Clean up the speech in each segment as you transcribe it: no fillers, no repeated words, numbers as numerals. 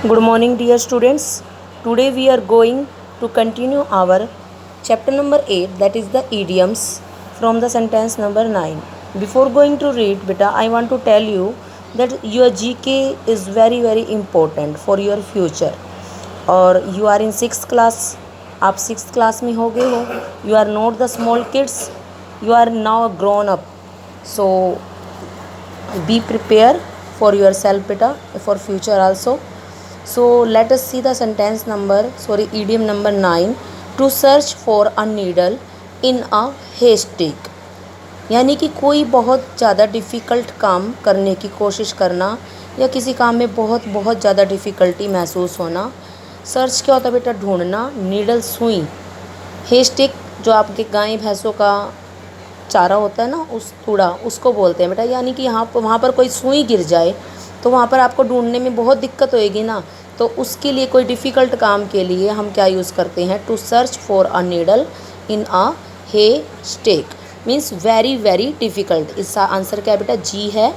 Good morning, dear students. Today we are going to continue our chapter number 8, that is the idioms, from the sentence number 9. Before going to read, beta, I want to tell you that your GK is very very important for your future. और you are in 6th class, आप 6th class में हो गए हो. You are not the small kids, you are now grown up. So be prepared for yourself, beta, for future also. So let us see the idiom number 9. To search for a needle in a haystack. यानी कि कोई बहुत ज़्यादा difficult काम करने की कोशिश करना या किसी काम में बहुत बहुत ज़्यादा डिफ़िकल्टी महसूस होना. सर्च क्या होता है बेटा? ढूंढना. नीडल सुई. हेस्टेक जो आपके गाय भैंसों का चारा होता है ना, उस कूड़ा, उसको बोलते हैं बेटा. यानी कि वहाँ पर कोई सुई गिर जाए तो वहाँ पर आपको ढूंढने में बहुत दिक्कत होएगी ना. तो उसके लिए कोई डिफ़िकल्ट काम के लिए हम क्या यूज़ करते हैं? To search for a needle in a haystack means very very difficult. इसका आंसर क्या है बेटा? जी है.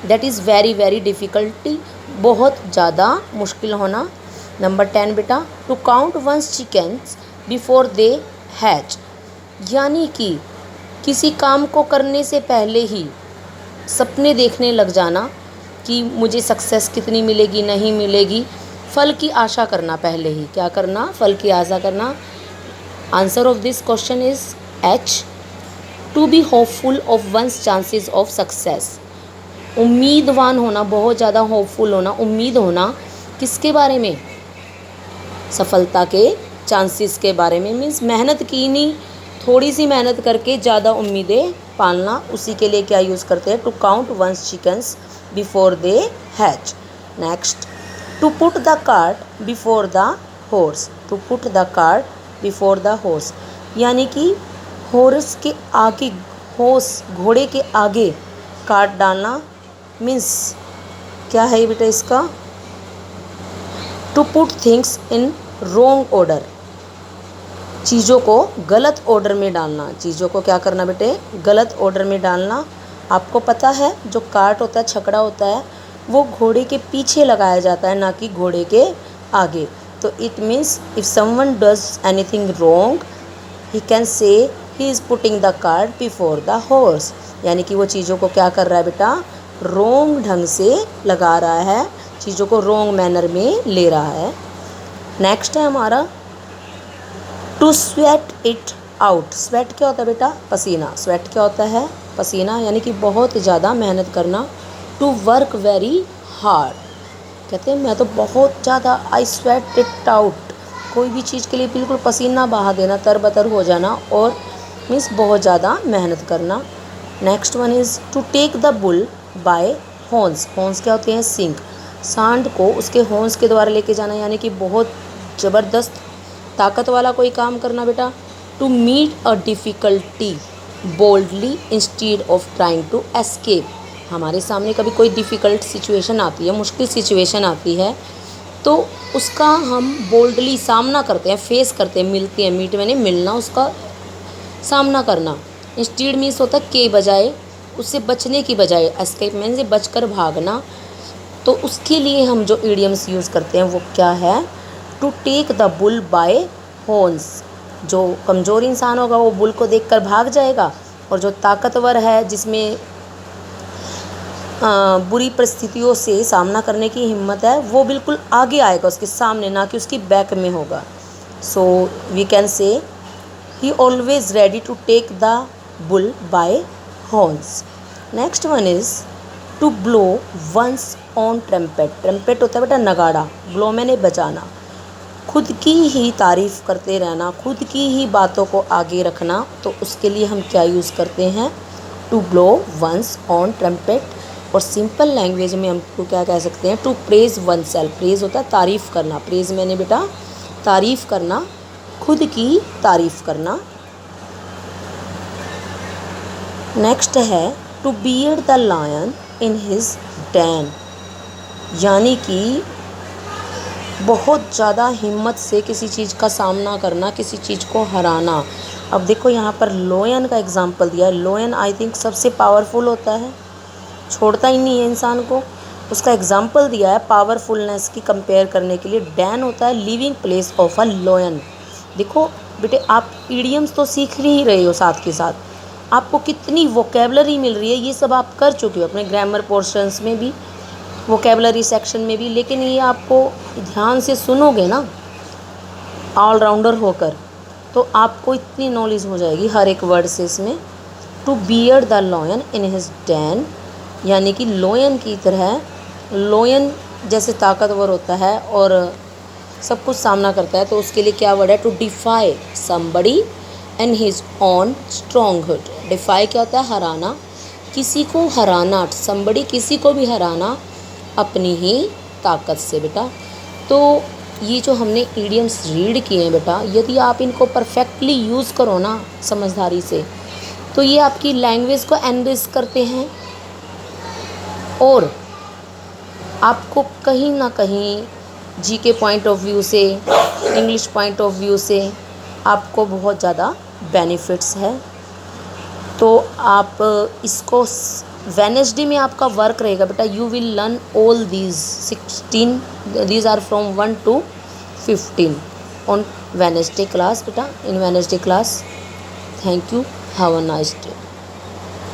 That is very very difficulty, बहुत ज़्यादा मुश्किल होना. नंबर 10 बेटा, to count one's chickens before they hatch. यानी कि किसी काम को करने से पहले ही सपने देखने लग जाना कि मुझे सक्सेस कितनी मिलेगी, नहीं मिलेगी. फल की आशा करना पहले ही. क्या करना? फल की आशा करना. Answer of this question is H. To be hopeful of one's chances of success. उम्मीदवान होना, बहुत ज़्यादा होपफुल होना, उम्मीद होना किसके बारे में? सफलता के चांसेस के बारे में. मीन्स मेहनत की नहीं, थोड़ी सी मेहनत करके ज़्यादा उम्मीदें पालना. उसी के लिए क्या यूज़ करते हैं? To count one's chickens before they hatch. Next, to put the cart before the horse. To put the cart before the horse यानी कि हॉर्स के आगे, हॉर्स घोड़े के आगे कार्ट डालना. मीन्स क्या है बेटा इसका? To put things in wrong order. चीज़ों को गलत ऑर्डर में डालना. चीज़ों को क्या करना बेटे? गलत ऑर्डर में डालना. आपको पता है जो कार्ट होता है, छकड़ा होता है, वो घोड़े के पीछे लगाया जाता है, ना कि घोड़े के आगे. तो it means if someone does anything wrong he can say he is putting the cart before the horse. यानी कि वो चीज़ों को क्या कर रहा है बेटा? रॉन्ग ढंग से लगा रहा है, चीज़ों को रॉन्ग मैनर में ले रहा है. नेक्स्ट है हमारा to sweat it out. Sweat क्या होता है बेटा? पसीना. स्वेट क्या होता है? पसीना. यानी कि बहुत ज़्यादा मेहनत करना. To work very hard. कहते हैं मैं तो बहुत ज़्यादा, आई स्वेट इट आउट. कोई भी चीज़ के लिए बिल्कुल पसीना बहा देना, तरबतर हो जाना, और मीन्स बहुत ज़्यादा मेहनत करना. Next one is to take the bull by horns. Horns क्या होते हैं? सींग. सांड को उसके हॉर्न्स के द्वारा लेके जाना, यानी कि बहुत ज़बरदस्त ताकत वाला कोई काम करना बेटा. To meet a difficulty boldly instead of trying to escape. हमारे सामने कभी कोई डिफ़िकल्ट सिचुएशन आती है, मुश्किल सिचुएशन आती है, तो उसका हम बोल्डली सामना करते हैं, फेस करते हैं. मिलते हैं, मीट मैंने मिलना, उसका सामना करना. इंस्टीड मीन्स होता है के बजाय, उससे बचने की बजाय. एस्केप मीन्स से बचकर भागना. तो उसके लिए हम जो इडियम्स यूज़ करते हैं वो क्या है? To take the bull by horns. जो कमज़ोर इंसान होगा वो बुल को देखकर भाग जाएगा, और जो ताकतवर है, जिसमें बुरी परिस्थितियों से सामना करने की हिम्मत है, वो बिल्कुल आगे आएगा, उसके सामने, ना कि उसकी बैक में होगा. सो we can say he always ready to take the bull by horns. Next one is to blow one's on trumpet. Trumpet होता है बेटा नगाड़ा. ब्लो मैंने बजाना. खुद की ही तारीफ़ करते रहना, खुद की ही बातों को आगे रखना. तो उसके लिए हम क्या यूज़ करते हैं? To blow one's on trumpet. और सिंपल लैंग्वेज में हमको क्या कह सकते हैं? To praise one self. Praise होता है तारीफ़ करना. प्रेज़ मैंने बेटा तारीफ़ करना, खुद की तारीफ़ करना. नेक्स्ट है to beard the lion in his den. यानी कि बहुत ज़्यादा हिम्मत से किसी चीज़ का सामना करना, किसी चीज़ को हराना. अब देखो यहाँ पर लोयन का एग्जाम्पल दिया है. लोयन आई थिंक सबसे पावरफुल होता है, छोड़ता ही नहीं है इंसान को. उसका एग्जाम्पल दिया है पावरफुलनेस की कंपेयर करने के लिए। डैन होता है living place of a lion. देखो बेटे, आप ईडियम्स तो सीख ही रहे हो, साथ के साथ आपको कितनी वोकेबलरी मिल रही है, ये सब आप कर चुके हो अपने ग्रामर पोर्शंस में भी, वोकेबलरी सेक्शन में भी। लेकिन ये आपको ध्यान से सुनोगे ना ऑलराउंडर होकर, तो आपको इतनी नॉलेज हो जाएगी हर एक वर्ड से इसमें। To bear the lion in his den, यानी कि लॉयन की तरह, लॉयन जैसे ताकतवर होता है और सब कुछ सामना करता है, तो उसके लिए क्या वर्ड है? To defy somebody and his own stronghold. Defy क्या होता है? हराना, किसी को हराना, समबडी किसी को भी हराना अपनी ही ताकत से बेटा। तो ये जो हमने ईडियम्स रीड किए हैं बेटा, यदि आप इनको परफेक्टली यूज़ करो ना समझदारी से, तो ये आपकी लैंग्वेज को एनरिच करते हैं और आपको कहीं ना कहीं जी के पॉइंट ऑफ व्यू से, इंग्लिश पॉइंट ऑफ व्यू से आपको बहुत ज़्यादा बेनिफिट्स है। तो आप इसको वेडनेसडे में आपका वर्क रहेगा बेटा। You will learn all these 16, these are from 1 to 15 on Wednesday class बेटा, in Wednesday class. Thank you, have a nice day.